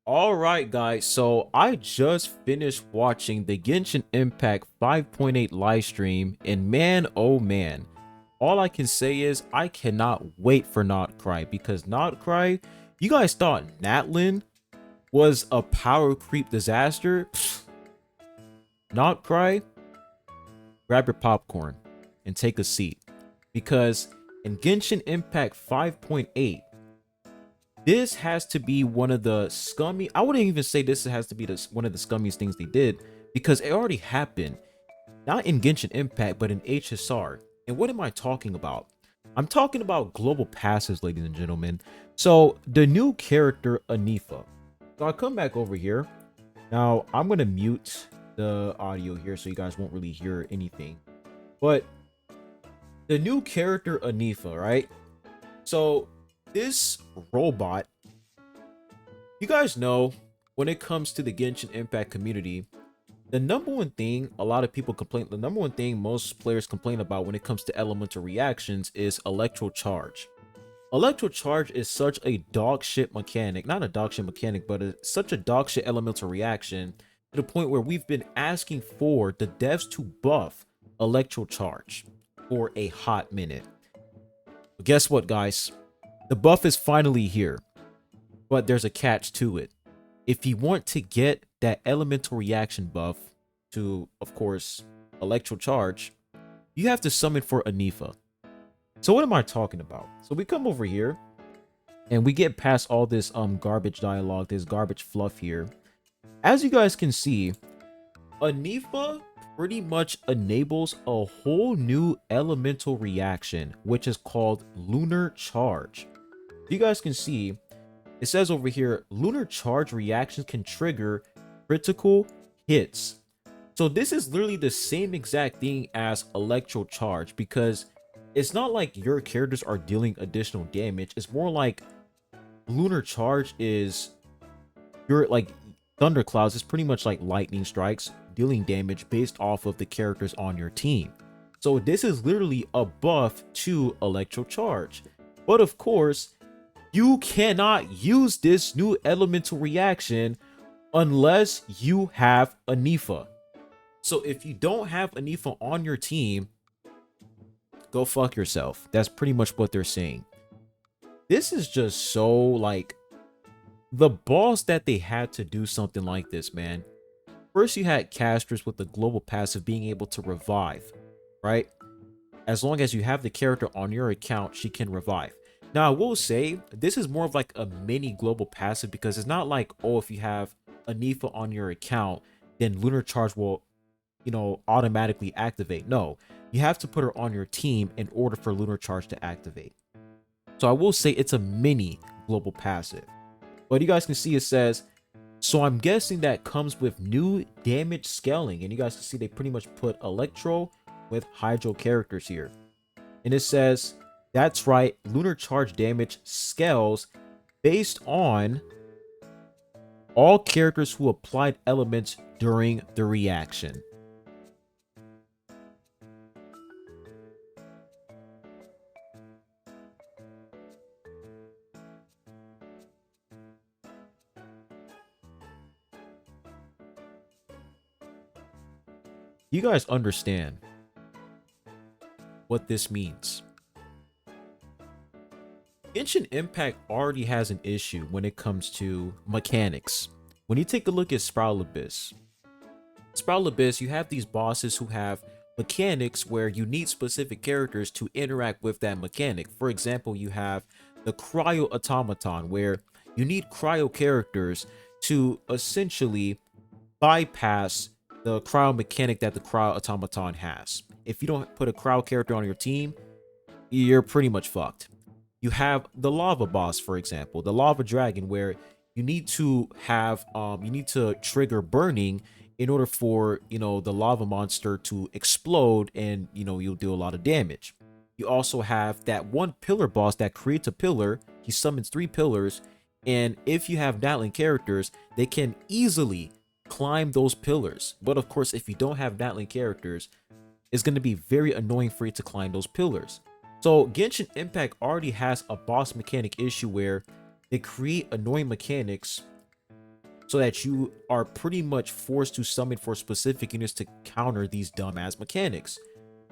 All right, guys. So I just finished watching the Genshin Impact 5.8 live stream, and man, oh man, all I can say is I cannot wait for Not Cry because Not Cry, you guys thought Natlin was a power creep disaster? Not Cry, grab your popcorn and take a seat because in Genshin Impact 5.8, this has to be one of the scummy. I wouldn't even say this has to be one of the scummiest things they did because it already happened. Not in Genshin Impact, but in HSR. And what am I talking about? I'm talking about global passes, ladies and gentlemen. So the new character Anifa. So I'll come back over here. Now I'm gonna mute the audio here so you guys won't really hear anything. But the new character Anifa, right? So this robot, you guys know, when it comes to the Genshin Impact community, the number one thing a lot of people complain, the number one thing most players complain about when it comes to elemental reactions is electro charge. Electro charge is such a dog shit mechanic, not a dog shit mechanic, but such a dog shit elemental reaction to the point where we've been asking for the devs to buff electro charge for a hot minute. But guess what, guys? The buff is finally here, but there's a catch to it. If you want to get that elemental reaction buff to, of course, electro charge, you have to summon for Anifa. So what am I talking about? So we come over here and we get past all this garbage dialogue, this garbage fluff here. As you guys can see, Anifa pretty much enables a whole new elemental reaction, which is called lunar charge. You guys can see it says over here, lunar charge reactions can trigger critical hits. So this is literally the same exact thing as electro charge, because it's not like your characters are dealing additional damage. It's more like lunar charge is your like thunderclouds is pretty much like lightning strikes dealing damage based off of the characters on your team. So this is literally a buff to electro charge. But of course, you cannot use this new elemental reaction unless you have Anifa. So if you don't have Anifa on your team, go fuck yourself. That's pretty much what they're saying. This is just so like the balls that they had to do something like this, man. First, you had casters with the global passive being able to revive, right? As long as you have the character on your account, she can revive. Now, I will say, this is more of like a mini global passive because it's not like, oh, if you have Anifa on your account, then Lunar Charge will, automatically activate. No, you have to put her on your team in order for Lunar Charge to activate. So I will say it's a mini global passive. But you guys can see it says, so I'm guessing that comes with new damage scaling. And you guys can see they pretty much put Electro with Hydro characters here. And it says, that's right, lunar charge damage scales based on all characters who applied elements during the reaction. You guys understand what this means? Genshin Impact already has an issue when it comes to mechanics. When you take a look at Sprout Abyss, you have these bosses who have mechanics where you need specific characters to interact with that mechanic. For example, you have the Cryo Automaton, where you need cryo characters to essentially bypass the cryo mechanic that the Cryo Automaton has. If you don't put a cryo character on your team, you're pretty much fucked. You have the lava boss, for example, the lava dragon, where you need to have you need to trigger burning in order for the lava monster to explode, and you'll do a lot of damage. You also have that one pillar boss that creates a pillar. He summons 3 pillars, and if you have Natlan characters, they can easily climb those pillars. But of course, if you don't have Natlan characters, it's going to be very annoying for you to climb those pillars. So Genshin Impact already has a boss mechanic issue where they create annoying mechanics so that you are pretty much forced to summon for specific units to counter these dumbass mechanics.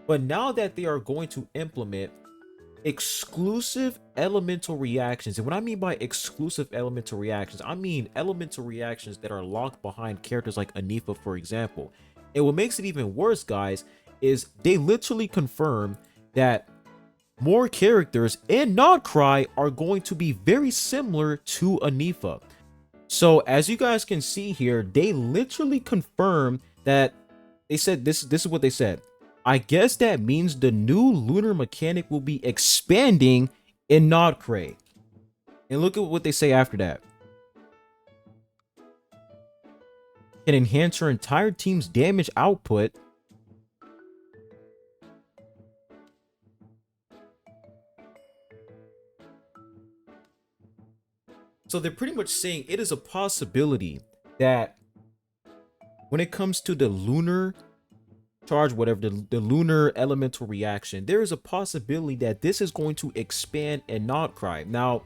But now that they are going to implement exclusive elemental reactions, and what I mean by exclusive elemental reactions, I mean elemental reactions that are locked behind characters like Anifa, for example. And what makes it even worse, guys, is they literally confirm that more characters in Nodcry are going to be very similar to Anifa. So as you guys can see here, they literally confirm that they said this is what they said. I guess that means the new lunar mechanic will be expanding in Nodcray. And look at what they say after that. Can enhance your entire team's damage output. So they're pretty much saying it is a possibility that when it comes to the lunar charge, whatever, the lunar elemental reaction, there is a possibility that this is going to expand and not cry. Now,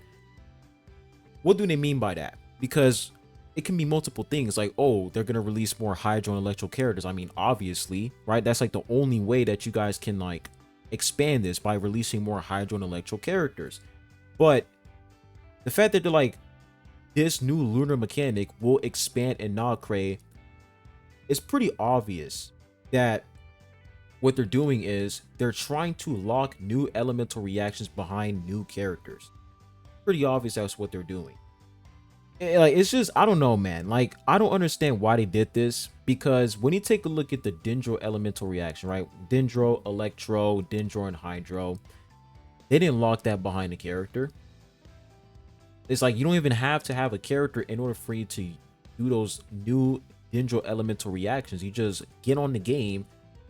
what do they mean by that? Because it can be multiple things, like, oh, they're gonna release more hydro and electro characters. I mean, obviously, right? That's like the only way that you guys can like expand this, by releasing more hydro and electro characters. But the fact that they're like, this new lunar mechanic will expand in Nodcray, it's pretty obvious that what they're doing is they're trying to lock new elemental reactions behind new characters. Pretty obvious that's what they're doing. Like, it's just, I don't know, man. Like, I don't understand why they did this, because when you take a look at the Dendro elemental reaction, right? Dendro, Electro, Dendro, and Hydro, they didn't lock that behind a character. It's like you don't even have to have a character in order for you to do those new Dendro elemental reactions. You just get on the game,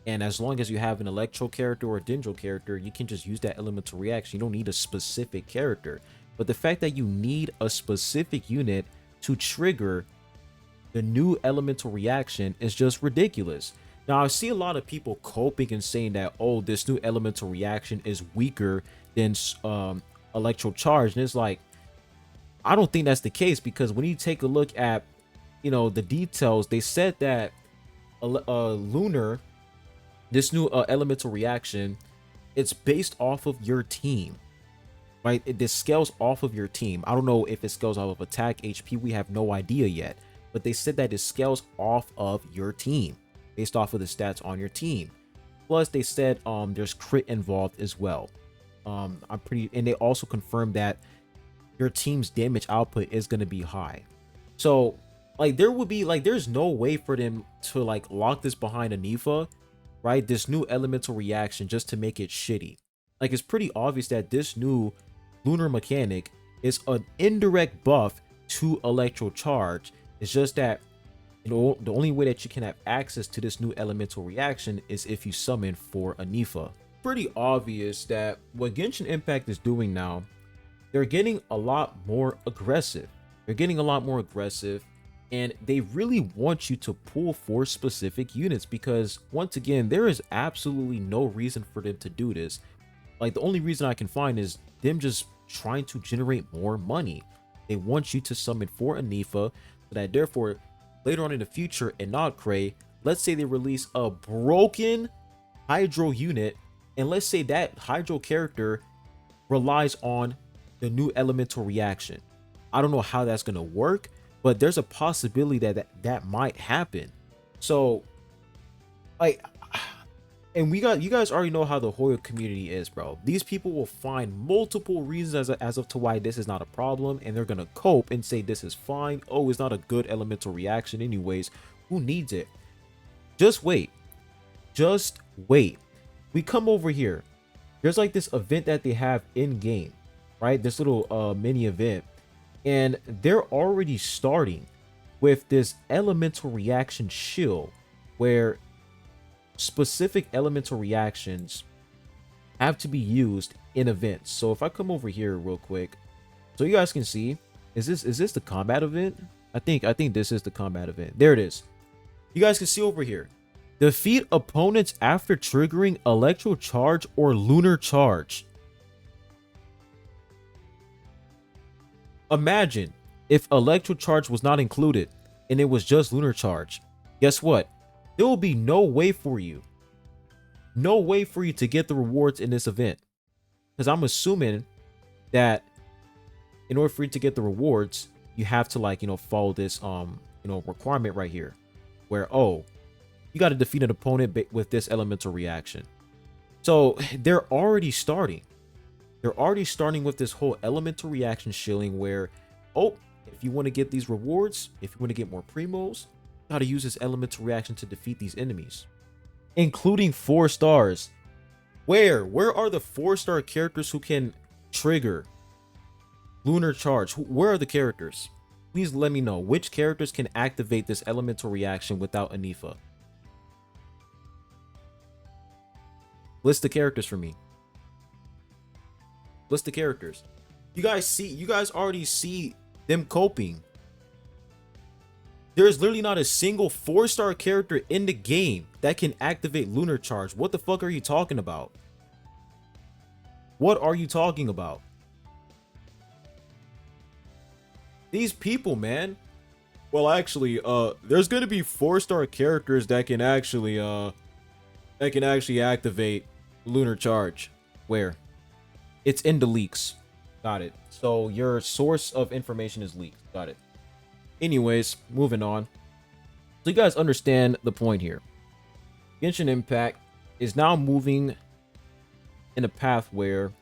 and as long as you have an Electro character or a Dendro character, you can just use that elemental reaction. You don't need a specific character. But the fact that you need a specific unit to trigger the new elemental reaction is just ridiculous. Now, I see a lot of people coping and saying that, oh, this new elemental reaction is weaker than Electro Charge. And it's like, I don't think that's the case, because when you take a look at, you know, the details, they said that Lunar, this new elemental reaction, it's based off of your team, right? This scales off of your team. I don't know if it scales off of attack, HP. We have no idea yet, but they said that it scales off of your team, based off of the stats on your team. Plus, they said there's crit involved as well. And they also confirmed that your team's damage output is going to be high. So like, there would be like, there's no way for them to like lock this behind Anifa, right? This new elemental reaction, just to make it shitty. Like, it's pretty obvious that this new lunar mechanic is an indirect buff to Electro Charge. It's just that, you know, the only way that you can have access to this new elemental reaction is if you summon for Anifa. Pretty obvious that what Genshin Impact is doing now, they're getting a lot more aggressive. They're getting a lot more aggressive, and they really want you to pull for specific units, because once again, there is absolutely no reason for them to do this. Like, the only reason I can find is them just trying to generate more money. They want you to summon for Anifa, so that therefore later on in the future in Nodcray, let's say they release a broken Hydro unit, and let's say that Hydro character relies on the new elemental reaction. I don't know how that's gonna work, but there's a possibility that might happen. So like, and you guys already know how the Hoyo community is, bro. These people will find multiple reasons as of to why this is not a problem, and they're gonna cope and say this is fine. Oh, it's not a good elemental reaction anyways. Who needs it? Just wait. Just wait. We come over here. There's like this event that they have in game, right? This little mini event, and they're already starting with this elemental reaction shield, where specific elemental reactions have to be used in events. So if I come over here real quick, so you guys can see, is this the combat event? I think this is the combat event. There it is. You guys can see over here, defeat opponents after triggering Electro Charge or Lunar Charge. Imagine if Electro Charge was not included. and it was just lunar charge, guess what? There will be no way for you to get the rewards in this event. Because I'm assuming that in order for you to get the rewards, you have to, like, follow this requirement right here, where, oh, you got to defeat an opponent with this elemental reaction. So they're already starting with this whole elemental reaction shilling, where, oh, if you want to get these rewards, if you want to get more primos, you got to use this elemental reaction to defeat these enemies, including 4 stars. Where are the 4-star characters who can trigger lunar charge? Where are the characters? Please let me know which characters can activate this elemental reaction without Anifa. List the characters for me. List the characters. You guys already see them coping. There's literally not a single 4-star character in the game that can activate lunar charge. What the fuck are you talking about? What are you talking about? These people, man. Well, actually, there's gonna be 4-star characters that can actually activate lunar charge. Where? It's in the leaks. Got it. So your source of information is leaked. Got it. Anyways, moving on. So you guys understand the point here. Genshin Impact is now moving in a path where,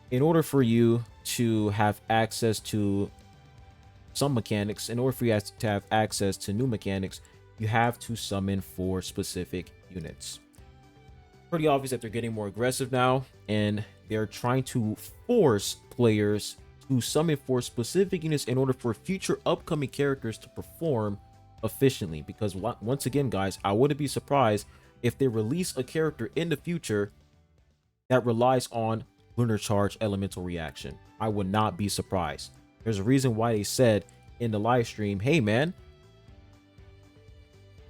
in order for you to have access to some mechanics, in order for you to have access to new mechanics, you have to summon 4 specific units. Pretty obvious that they're getting more aggressive now, and they're trying to force players to summon 4 specific units in order for future upcoming characters to perform efficiently. Because once again, guys, I wouldn't be surprised if they release a character in the future that relies on lunar charge elemental reaction. I would not be surprised. There's a reason why they said in the live stream, hey man,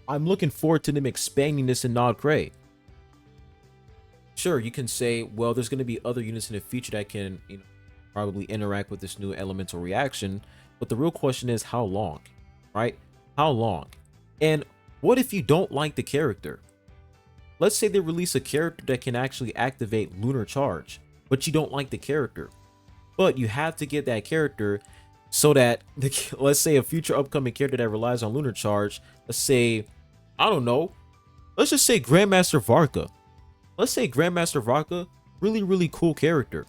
I'm looking forward to them expanding this in Nod Cray. Sure, you can say, well, there's going to be other units in the future that can, probably interact with this new elemental reaction, but the real question is how long, right? How long? And what if you don't like the character? Let's say they release a character that can actually activate lunar charge, but you don't like the character, but you have to get that character so that let's say a future upcoming character that relies on lunar charge, let's say, I don't know, let's just say Grandmaster Varka. Let's say Grandmaster Varka, really cool character,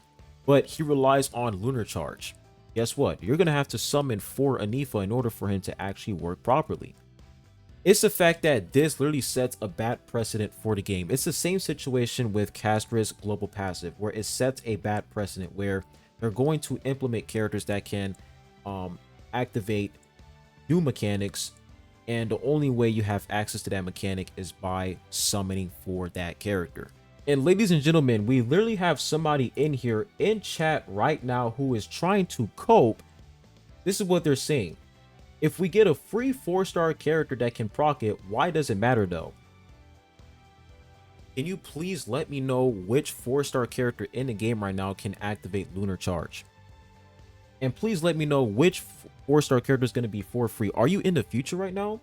but he relies on lunar charge. Guess what? You're gonna have to summon 4 Anifa in order for him to actually work properly. It's the fact that this literally sets a bad precedent for the game. It's the same situation with Castra's global passive, where it sets a bad precedent where they're going to implement characters that can activate new mechanics, and the only way you have access to that mechanic is by summoning for that character. And ladies and gentlemen, we literally have somebody in here in chat right now who is trying to cope. This is what they're saying. If we get a free 4-star character that can proc it, why does it matter though? Can you please let me know which 4-star character in the game right now can activate lunar charge? And please let me know which 4-star character is going to be for free. Are you in the future right now?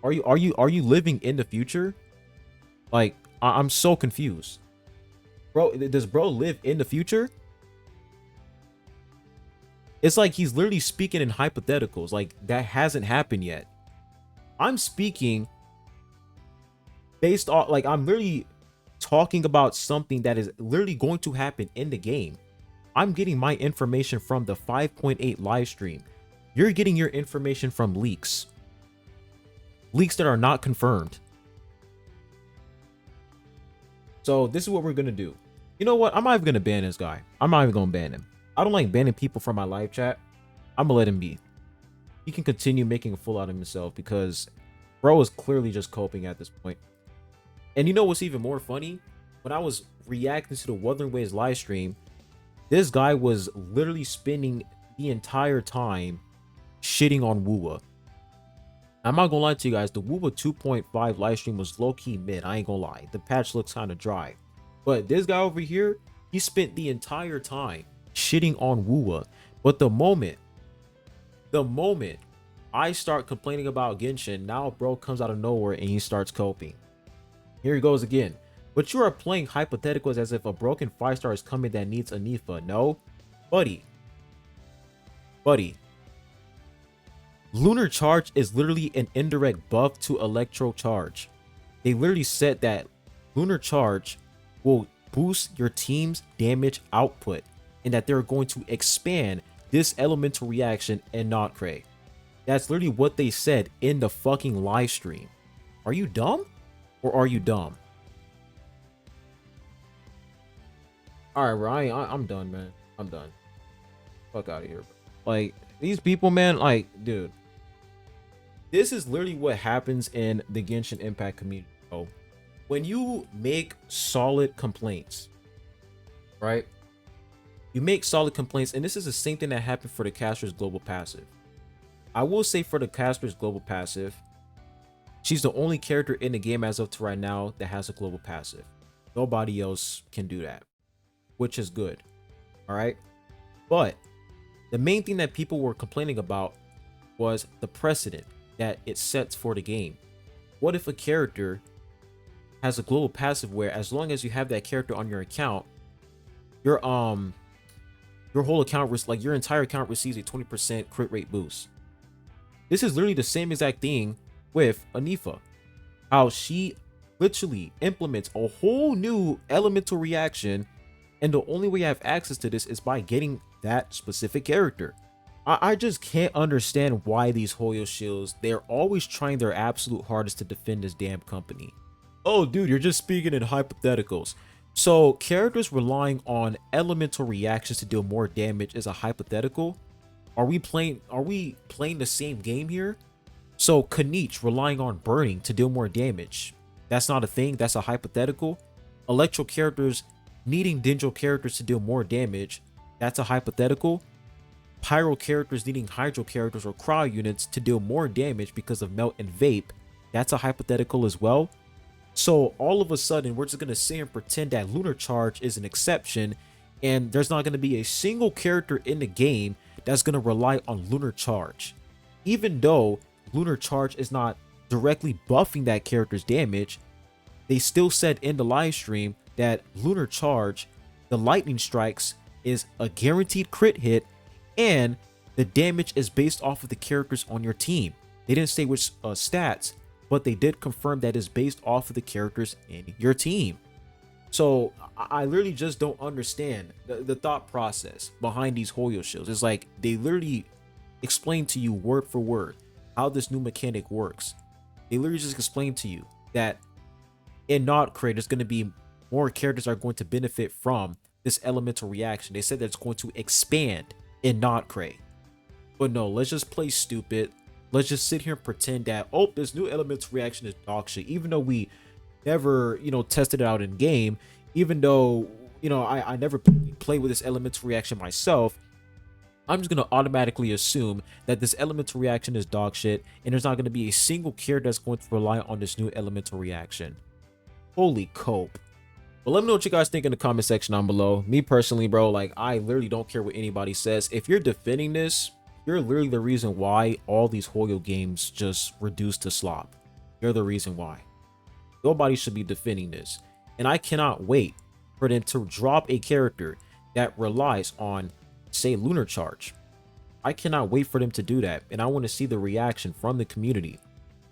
Are you living in the future? Like, I'm so confused. Bro, does bro live in the future? It's like he's literally speaking in hypotheticals. Like, that hasn't happened yet. I'm speaking based on, like, I'm literally talking about something that is literally going to happen in the game. I'm getting my information from the 5.8 live stream. You're getting your information from leaks. Leaks that are not confirmed. So this is what we're gonna do. You know what? I'm not even gonna ban this guy. I'm not even gonna ban him. I don't like banning people from my live chat. I'm gonna let him be. He can continue making a fool out of himself because bro is clearly just coping at this point. And you know what's even more funny? When I was reacting to the Wuthering Waves live stream, this guy was literally spending the entire time shitting on Wuwa. I'm not gonna lie to you guys, the Wuwa 2.5 live stream was low-key mid. I ain't gonna lie. The patch looks kind of dry. But this guy over here, he spent the entire time shitting on Wuwa. But the moment I start complaining about Genshin. Now bro comes out of nowhere and he starts coping. Here he goes again. But you are playing hypotheticals as if a broken 5-star is coming that needs a Nifa. No, buddy. Buddy. Lunar Charge is literally an indirect buff to Electro Charge. They literally said that Lunar Charge will boost your team's damage output and that they're going to expand this elemental reaction in Notcray. That's literally what they said in the fucking live stream. Are you dumb? Or are you dumb? Alright, bro. I'm done, man. I'm done. Fuck out of here, bro. Like, these people, man, like, dude. This is literally what happens in the Genshin Impact community, bro. When you make solid complaints, right? You make solid complaints, and this is the same thing that happened for the Caster's Global Passive. I will say for the Caster's Global Passive, she's the only character in the game as of to right now that has a global passive. Nobody else can do that, which is good. All right. But the main thing that people were complaining about was the precedent that it sets for the game. What if a character has a global passive where as long as you have that character on your account, your whole account, like your entire account, receives a 20% crit rate boost? This is literally the same exact thing with Anifa, how she literally implements a whole new elemental reaction, and the only way you have access to this is by getting that specific character. I just can't understand why these Hoyo shills, they're always trying their absolute hardest to defend this damn company. Oh dude, you're just speaking in hypotheticals. So characters relying on elemental reactions to deal more damage is a hypothetical? Are we playing the same game here? So Kanich relying on burning to deal more damage, that's not a thing, that's a hypothetical. Electro characters needing Dendro characters to deal more damage, that's a hypothetical. Pyro characters needing Hydro characters or Cryo units to deal more damage because of Melt and Vape, that's a hypothetical as well. So all of a sudden, we're just going to sit here and pretend that Lunar Charge is an exception, and there's not going to be a single character in the game that's going to rely on Lunar Charge. Even though Lunar Charge is not directly buffing that character's damage, they still said in the live stream that Lunar Charge, the lightning strikes, is a guaranteed crit hit, and the damage is based off of the characters on your team. They didn't say which stats, but they did confirm that it's based off of the characters in your team. So I literally just don't understand the thought process behind these Hoyo shields. It's like they literally explain to you word for word how this new mechanic works. They literally just explain to you that in Notcray, there's going to be more characters are going to benefit from this elemental reaction. They said that it's going to expand in Notcray. But no, let's just play stupid. Let's just sit here and pretend that, oh, this new elemental reaction is dog shit, even though we never, tested it out in game, even though, I never played with this elemental reaction myself. I'm just going to automatically assume that this elemental reaction is dog shit, and there's not going to be a single character that's going to rely on this new elemental reaction. Holy cope. But let me know what you guys think in the comment section down below. Me personally, bro, like, I literally don't care what anybody says. If you're defending this, you're literally the reason why all these Hoyo games just reduce to slop. You're the reason why. Nobody should be defending this. And I cannot wait for them to drop a character that relies on, say, Lunar Charge. I cannot wait for them to do that. And I want to see the reaction from the community.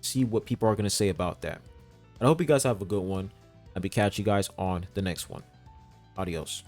See what people are going to say about that. And I hope you guys have a good one. I'll be catching you guys on the next one. Adios.